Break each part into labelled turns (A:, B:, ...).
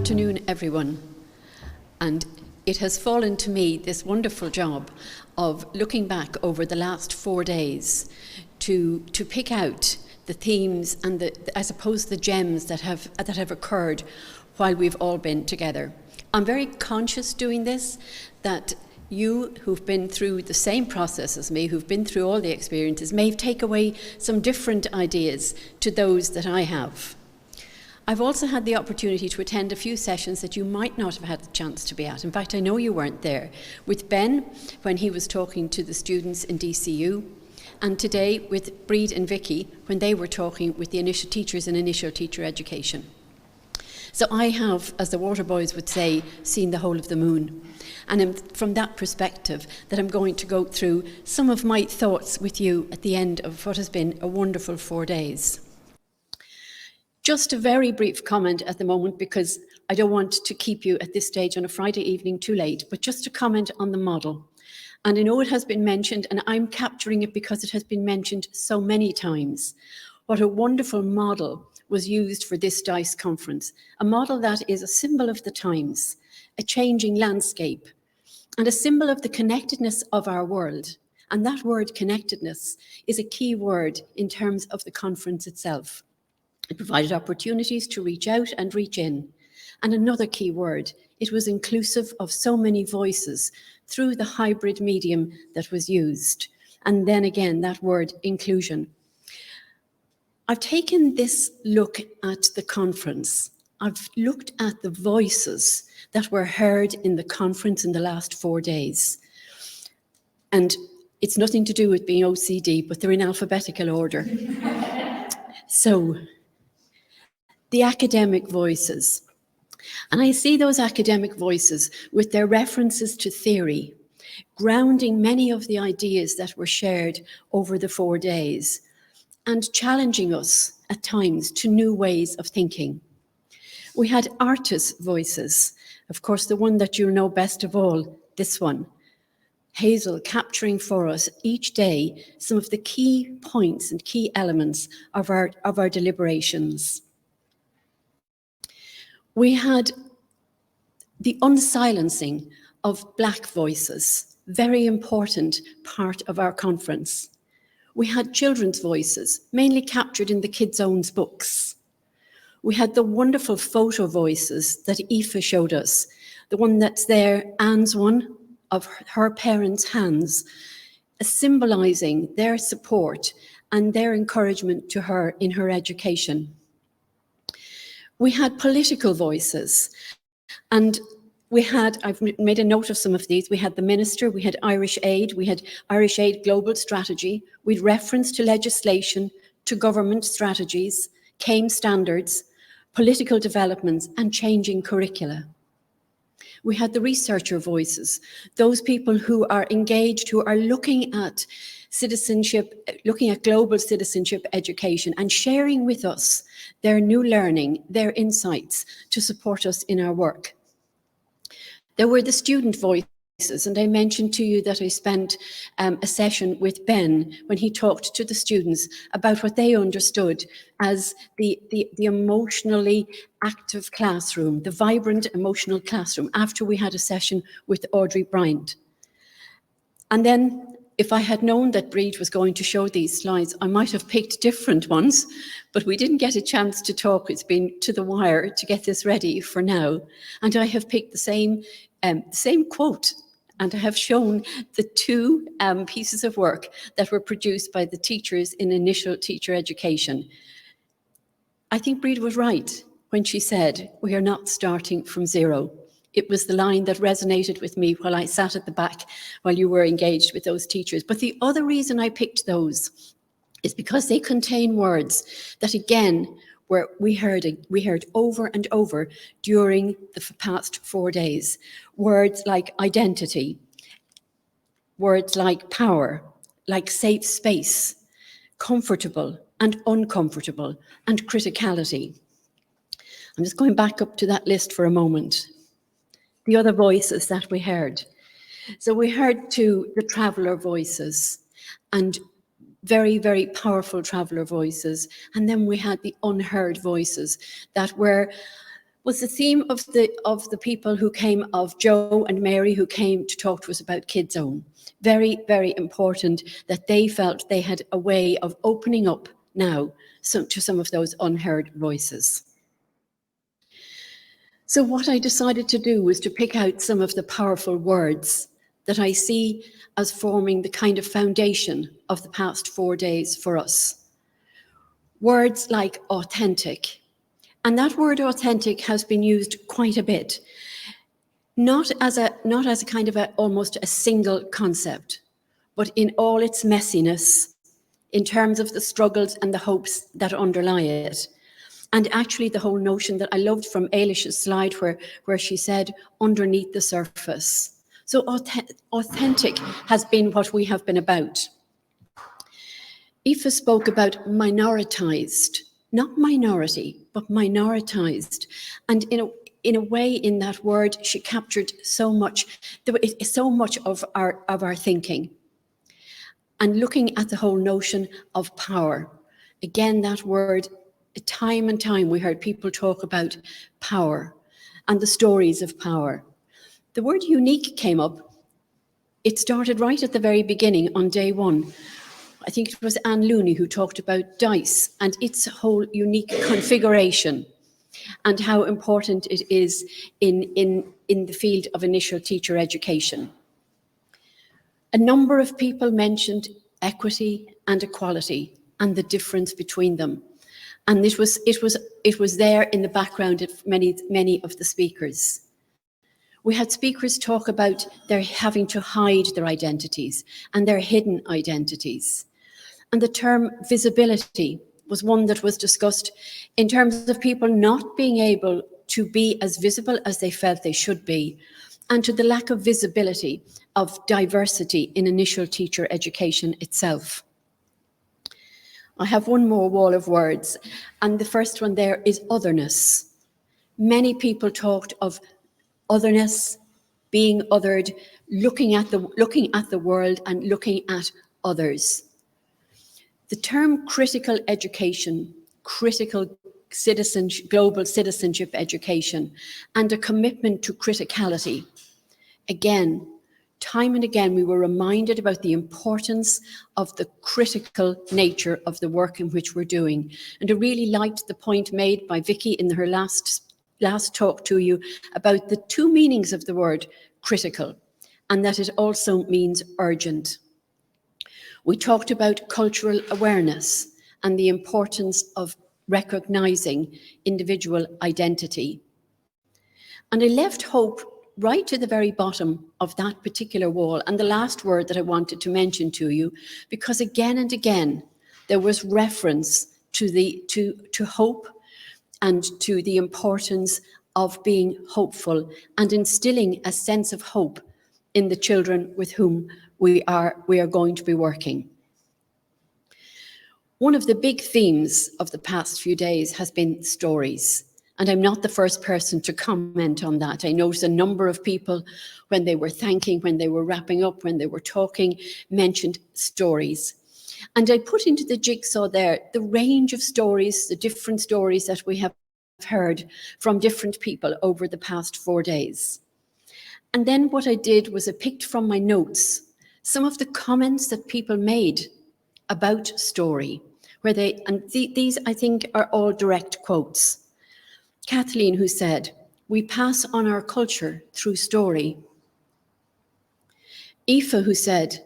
A: afternoon, everyone. And it has fallen to me this wonderful job of looking back over the last 4 days to pick out the themes and I suppose the gems that have occurred while we've all been together. I'm very conscious doing this that you who've been through the same process as me, who've been through all the experiences, may take away some different ideas to those that I have. I've also had the opportunity to attend a few sessions that you might not have had the chance to be at. In fact, I know you weren't there. With Ben, when he was talking to the students in DCU, and today with Breed and Vicky, when they were talking with the initial teachers in initial teacher education. So I have, as the water boys would say, seen the whole of the moon. And from that perspective that I'm going to go through some of my thoughts with you at the end of what has been a wonderful 4 days. Just a very brief comment at the moment, because I don't want to keep you at this stage on a Friday evening too late, but just to comment on the model. And I know it has been mentioned, and I'm capturing it because it has been mentioned so many times. What a wonderful model was used for this DICE conference. A model that is a symbol of the times, a changing landscape, and a symbol of the connectedness of our world. And that word connectedness is a key word in terms of the conference itself. It provided opportunities to reach out and reach in. And another key word, it was inclusive of so many voices through the hybrid medium that was used. And then again, that word inclusion. I've taken this look at the conference. I've looked at the voices that were heard in the conference in the last 4 days. And it's nothing to do with being OCD, but they're in alphabetical order. So, the academic voices. And I see those academic voices with their references to theory, grounding many of the ideas that were shared over the 4 days, and challenging us at times to new ways of thinking. We had artists' voices, of course, the one that you know best of all, this one. Hazel capturing for us each day some of the key points and key elements of our deliberations. We had the unsilencing of Black voices, very important part of our conference. We had children's voices, mainly captured in the Kids' Own books. We had the wonderful photo voices that Aoife showed us, the one that's there, Anne's one, of her parents' hands, symbolising their support and their encouragement to her in her education. We had political voices, and I've made a note of some of these. We had the Minister, we had Irish Aid Global Strategy, we'd reference to legislation, to government strategies, CAME standards, political developments, and changing curricula. We had the researcher voices, those people who are engaged, who are looking at citizenship, looking at global citizenship education and sharing with us their new learning, their insights to support us in our work. There were the student voices, and I mentioned to you that I spent a session with Ben when he talked to the students about what they understood as the emotionally active classroom, the vibrant emotional classroom, after we had a session with Audrey Bryant. And then, if I had known that Breed was going to show these slides, I might have picked different ones, but we didn't get a chance to talk. It's been to the wire to get this ready for now. And I have picked the same quote, and I have shown the 2 pieces of work that were produced by the teachers in initial teacher education. I think Breed was right when she said, we are not starting from zero. It was the line that resonated with me while I sat at the back while you were engaged with those teachers. But the other reason I picked those is because they contain words that, again, we heard over and over during the past 4 days. Words like identity, words like power, like safe space, comfortable and uncomfortable, and criticality. I'm just going back up to that list for a moment. The other voices that we heard. So we heard too the traveller voices, and very, very powerful traveller voices. And then we had the unheard voices that were was the theme of the people who came, of Joe and Mary, who came to talk to us about Kids Zone. Very, very important that they felt they had a way of opening up now to some of those unheard voices. So what I decided to do was to pick out some of the powerful words that I see as forming the kind of foundation of the past 4 days for us. Words like authentic. And that word authentic has been used quite a bit, not as a kind of almost a single concept, but in all its messiness, in terms of the struggles and the hopes that underlie it. And actually the whole notion that I loved from Eilish's slide where she said, underneath the surface. So authentic has been what we have been about. Aoife spoke about minoritized, not minority, but minoritized. And in a way, in that word, she captured so much of our thinking. And looking at the whole notion of power. Again, that word, time and time we heard people talk about power and the stories of power. The word unique came up. It started right at the very beginning on day one. I think it was Anne Looney who talked about dice and its whole unique configuration and how important it is in the field of initial teacher education. A number of people mentioned equity and equality and the difference between them. And it was there in the background of many of the speakers. We had speakers talk about their having to hide their identities and their hidden identities. And the term visibility was one that was discussed in terms of people not being able to be as visible as they felt they should be, and to the lack of visibility of diversity in initial teacher education itself. I have one more wall of words, and the first one there is otherness. Many people talked of otherness, being othered, looking at the world and looking at others. The term critical education, critical global citizenship education, and a commitment to criticality. Again, time and again, we were reminded about the importance of the critical nature of the work in which we're doing. And I really liked the point made by Vicky in her last talk to you about the two meanings of the word critical, and that it also means urgent. We talked about cultural awareness and the importance of recognizing individual identity. And I left hope right to the very bottom of that particular wall, and the last word that I wanted to mention to you, because again and again there was reference to hope and to the importance of being hopeful and instilling a sense of hope in the children with whom we are going to be working. One of the big themes of the past few days has been stories. And I'm not the first person to comment on that. I noticed a number of people, when they were thanking, when they were wrapping up, when they were talking, mentioned stories. And I put into the jigsaw there the range of stories, the different stories that we have heard from different people over the past 4 days. And then what I did was I picked from my notes some of the comments that people made about story, these I think are all direct quotes. Kathleen, who said, "We pass on our culture through story." Aoife, who said,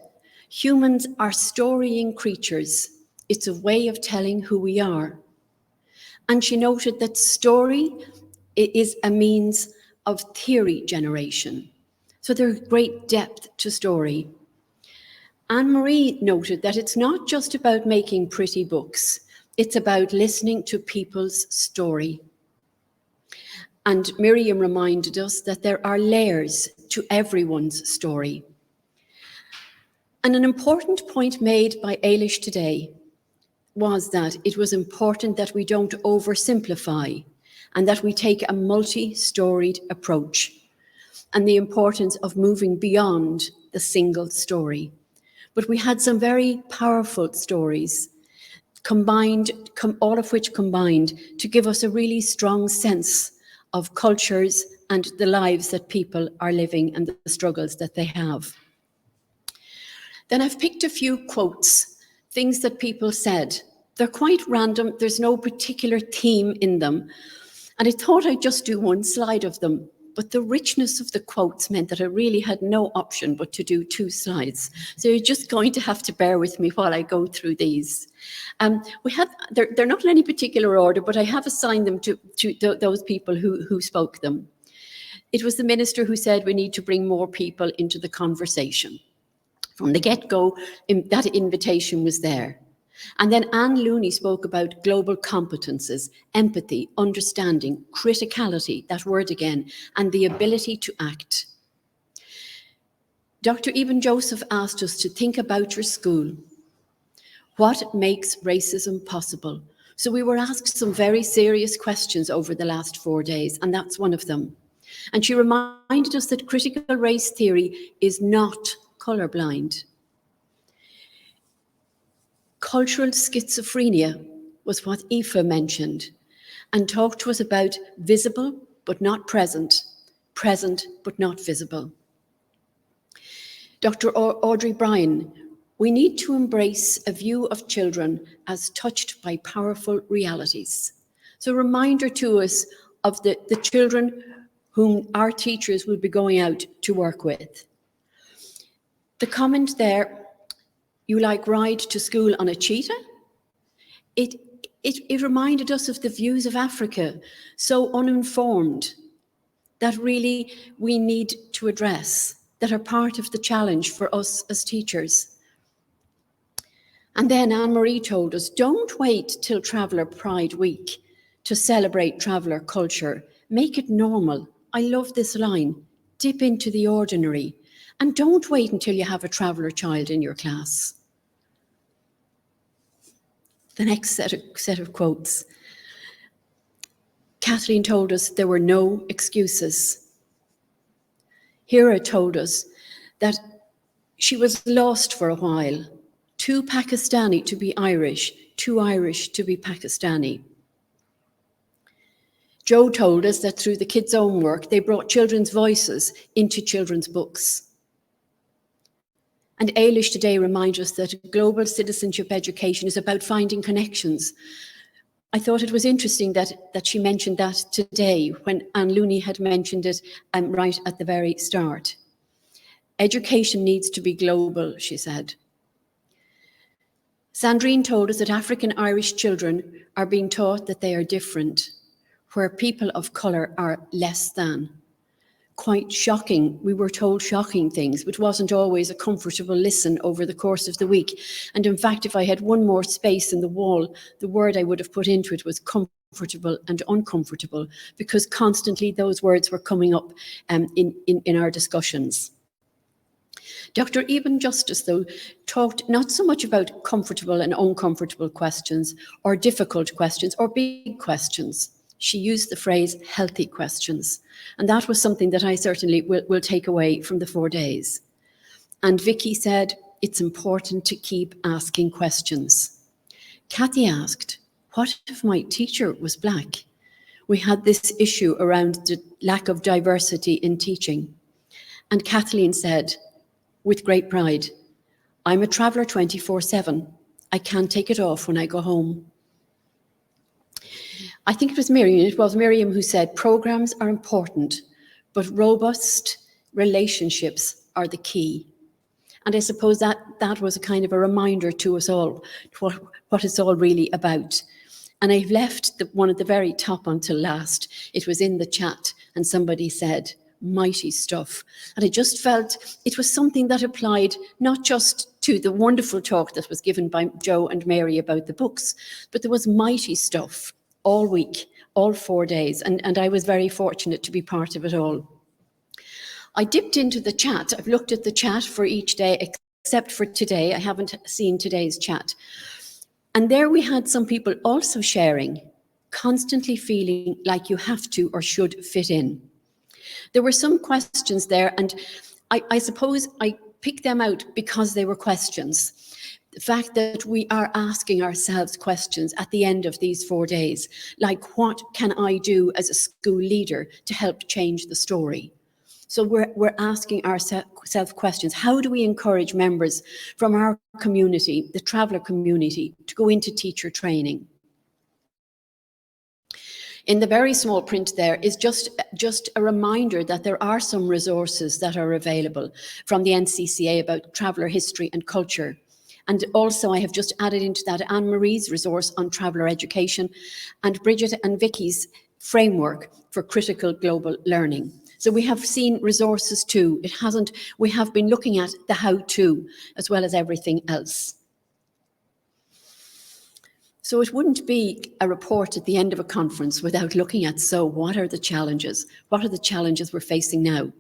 A: "Humans are storying creatures. It's a way of telling who we are." And she noted that story is a means of theory generation. So there's great depth to story. Anne-Marie noted that it's not just about making pretty books. It's about listening to people's story. And Miriam reminded us that there are layers to everyone's story. And an important point made by Eilish today was that it was important that we don't oversimplify and that we take a multi-storied approach, and the importance of moving beyond the single story. But we had some very powerful stories combined, all of which combined to give us a really strong sense of cultures and the lives that people are living and the struggles that they have. Then I've picked a few quotes, things that people said. They're quite random, there's no particular theme in them. And I thought I'd just do one slide of them, but the richness of the quotes meant that I really had no option but to do 2 slides. So you're just going to have to bear with me while I go through these. They're not in any particular order, but I have assigned them to those people who spoke them. It was the minister who said we need to bring more people into the conversation. From the get-go, that invitation was there. And then Anne Looney spoke about global competences, empathy, understanding, criticality, that word again, and the ability to act. Dr. Eben Joseph asked us to think about your school. What makes racism possible? So we were asked some very serious questions over the last 4 days, and that's one of them. And she reminded us that critical race theory is not colourblind. Cultural schizophrenia was what Aoife mentioned, and talked to us about visible but not present, present but not visible. Dr. Audrey Bryan, we need to embrace a view of children as touched by powerful realities. So a reminder to us of the children whom our teachers will be going out to work with. The comment there, you like ride to school on a cheetah? It reminded us of the views of Africa, so uninformed, that really we need to address, that are part of the challenge for us as teachers. And then Anne-Marie told us, don't wait till Traveller Pride Week to celebrate traveller culture. Make it normal. I love this line, dip into the ordinary. And don't wait until you have a traveller child in your class. The next set of quotes. Kathleen told us there were no excuses. Hira told us that she was lost for a while. Too Pakistani to be Irish, too Irish to be Pakistani. Jo told us that through the kids' own work, they brought children's voices into children's books. And Eilish today reminds us that global citizenship education is about finding connections. I thought it was interesting that she mentioned that today when Anne Looney had mentioned it right at the very start. Education needs to be global, she said. Sandrine told us that African Irish children are being taught that they are different, where people of colour are less than. Quite shocking. We were told shocking things, which wasn't always a comfortable listen over the course of the week. And in fact, if I had one more space in the wall, the word I would have put into it was comfortable and uncomfortable, because constantly those words were coming up in our discussions. Dr. Eben Justice, though, talked not so much about comfortable and uncomfortable questions, or difficult questions, or big questions. She used the phrase healthy questions. And that was something that I certainly will take away from the 4 days. And Vicky said, it's important to keep asking questions. Kathy asked, what if my teacher was black? We had this issue around the lack of diversity in teaching. And Kathleen said, with great pride, I'm a traveller 24/7. I can't take it off when I go home. I think it was Miriam who said, programs are important, but robust relationships are the key. And I suppose that was a kind of a reminder to us all, what it's all really about. And I've left one at the very top until last. It was in the chat and somebody said, mighty stuff. And I just felt it was something that applied not just to the wonderful talk that was given by Jo and Mary about the books, but there was mighty stuff all week, all 4 days, and I was very fortunate to be part of it all. I dipped into the chat. I've looked at the chat for each day, except for today. I haven't seen today's chat. And there we had some people also sharing, constantly feeling like you have to or should fit in. There were some questions there, and I suppose I picked them out because they were questions. The fact that we are asking ourselves questions at the end of these 4 days, like what can I do as a school leader to help change the story? So we're asking ourselves questions. How do we encourage members from our community, the traveller community, to go into teacher training? In the very small print there is just a reminder that there are some resources that are available from the NCCA about traveller history and culture. And also I have just added into that Anne-Marie's resource on traveller education and Bridget and Vicky's framework for critical global learning. So we have seen resources too. We have been looking at the how-to as well as everything else. So it wouldn't be a report at the end of a conference without looking at, so what are the challenges? What are the challenges we're facing now?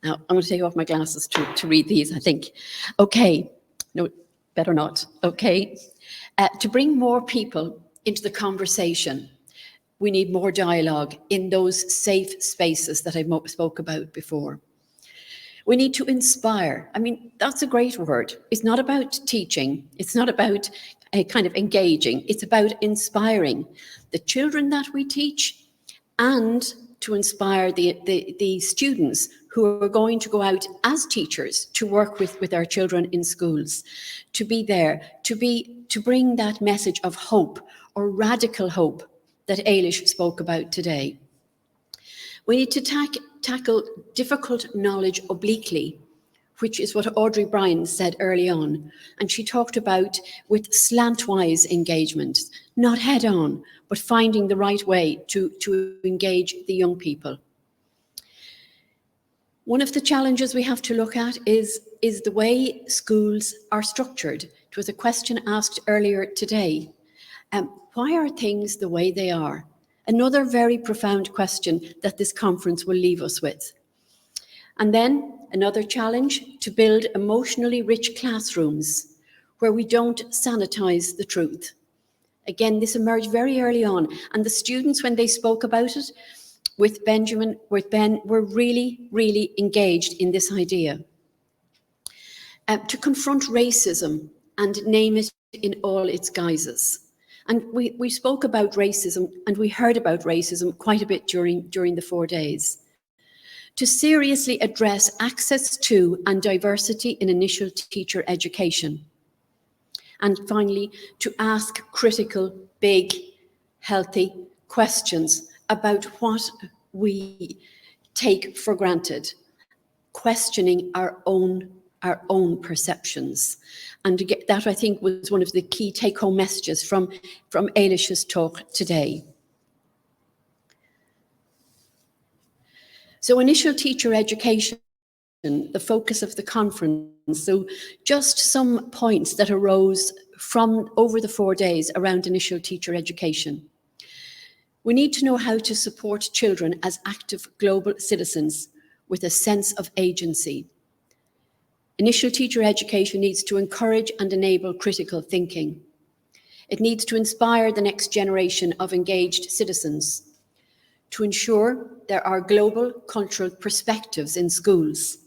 A: Now, I'm going to take off my glasses to read these, I think. Okay, no, better not, okay. To bring more people into the conversation, we need more dialogue in those safe spaces that I spoke about before. We need to inspire. I mean, that's a great word. It's not about teaching. It's not about kind of engaging. It's about inspiring the children that we teach and to inspire the students who are going to go out as teachers to work with our children in schools, to be there, to bring that message of hope or radical hope that Eilish spoke about today. We need to tackle difficult knowledge obliquely, which is what Audrey Bryan said early on. And she talked about with slantwise engagement, not head on, but finding the right way to engage the young people. One of the challenges we have to look at is the way schools are structured. It was a question asked earlier today. Why are things the way they are? Another very profound question that this conference will leave us with. And then another challenge, to build emotionally rich classrooms where we don't sanitize the truth. Again, this emerged very early on, and the students, when they spoke about it with Ben, were really, really engaged in this idea. To confront racism and name it in all its guises. And we spoke about racism and we heard about racism quite a bit during the 4 days. To seriously address access to and diversity in initial teacher education. And finally, to ask critical, big, healthy questions about what we take for granted, questioning our own perceptions. And that, I think, was one of the key take-home messages from Eilish's talk today. So initial teacher education, the focus of the conference. So just some points that arose from over the 4 days around initial teacher education. We need to know how to support children as active global citizens with a sense of agency. Initial teacher education needs to encourage and enable critical thinking. It needs to inspire the next generation of engaged citizens, to ensure there are global cultural perspectives in schools.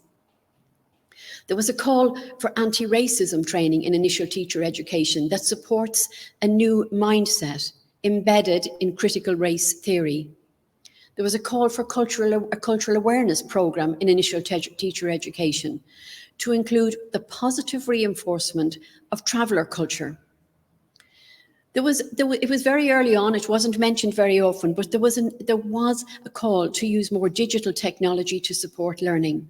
A: There was a call for anti-racism training in initial teacher education that supports a new mindset embedded in critical race theory. There was a call for a cultural awareness programme in initial teacher education to include the positive reinforcement of traveller culture. It was very early on, it wasn't mentioned very often, but there was a call to use more digital technology to support learning.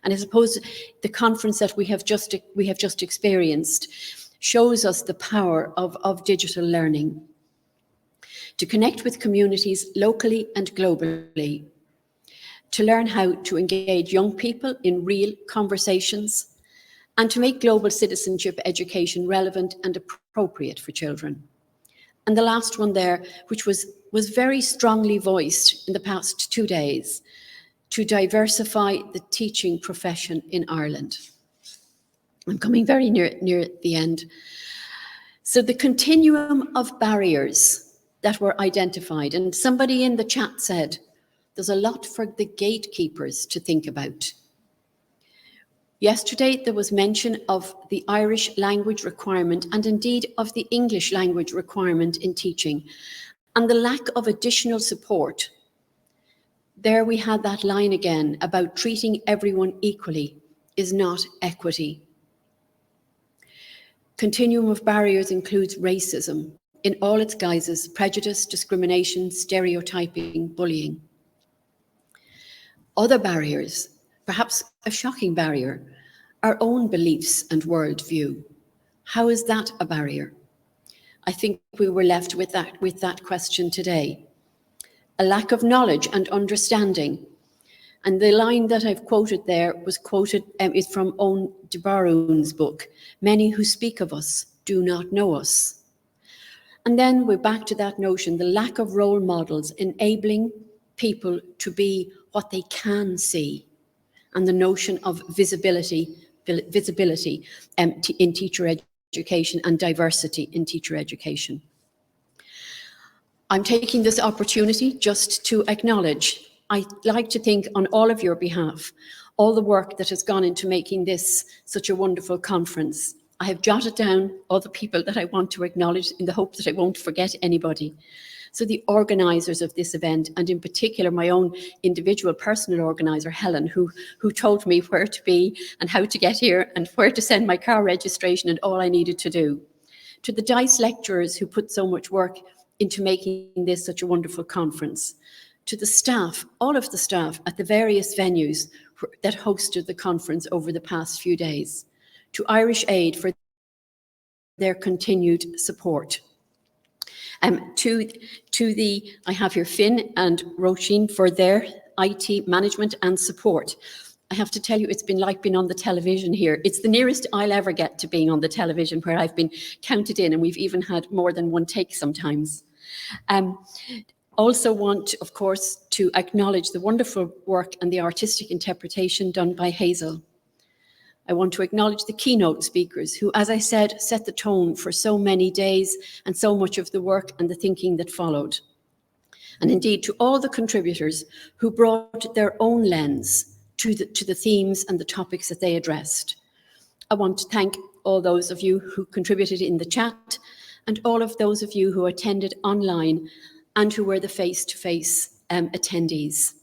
A: And I suppose the conference that we have just experienced shows us the power of digital learning. To connect with communities locally and globally, to learn how to engage young people in real conversations, and to make global citizenship education relevant and appropriate for children. And the last one there, which was very strongly voiced in the past 2 days, to diversify the teaching profession in Ireland. I'm coming very near the end. So the continuum of barriers that were identified, and somebody in the chat said, there's a lot for the gatekeepers to think about. Yesterday, there was mention of the Irish language requirement and indeed of the English language requirement in teaching and the lack of additional support. There we had that line again about treating everyone equally is not equity. Continuum of Barriers includes racism in all its guises: prejudice, discrimination, stereotyping, bullying. Other barriers, perhaps a shocking barrier, our own beliefs and worldview. How is that a barrier? I think we were left with that question today. A lack of knowledge and understanding. And the line that I've quoted there was quoted is from Owen de Baron's book, "Many who speak of us do not know us." And then we're back to that notion, the lack of role models enabling people to be what they can see, and the notion of visibility in teacher education and diversity in teacher education. I'm taking this opportunity just to acknowledge, I'd like to think on all of your behalf, all the work that has gone into making this such a wonderful conference. I have jotted down all the people that I want to acknowledge in the hope that I won't forget anybody. So the organisers of this event, and in particular my own individual personal organiser, Helen, who told me where to be and how to get here and where to send my car registration and all I needed to do. To the DICE lecturers who put so much work into making this such a wonderful conference. To the staff, all of the staff at the various venues that hosted the conference over the past few days. To Irish Aid for their continued support. I have here Finn and Roisin for their IT management and support. I have to tell you, it's been like being on the television here. It's the nearest I'll ever get to being on the television, where I've been counted in, and we've even had more than one take sometimes. Also want, of course, to acknowledge the wonderful work and the artistic interpretation done by Hazel. I want to acknowledge the keynote speakers who, as I said, set the tone for so many days and so much of the work and the thinking that followed. And indeed to all the contributors who brought their own lens to the themes and the topics that they addressed. I want to thank all those of you who contributed in the chat and all of those of you who attended online and who were the face-to-face attendees.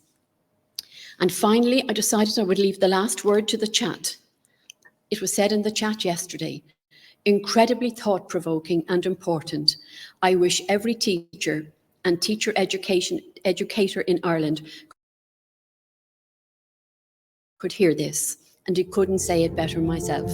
A: And finally, I decided I would leave the last word to the chat. It was said in the chat yesterday, incredibly thought-provoking and important. I wish every teacher and teacher educator in Ireland could hear this, and I couldn't say it better myself.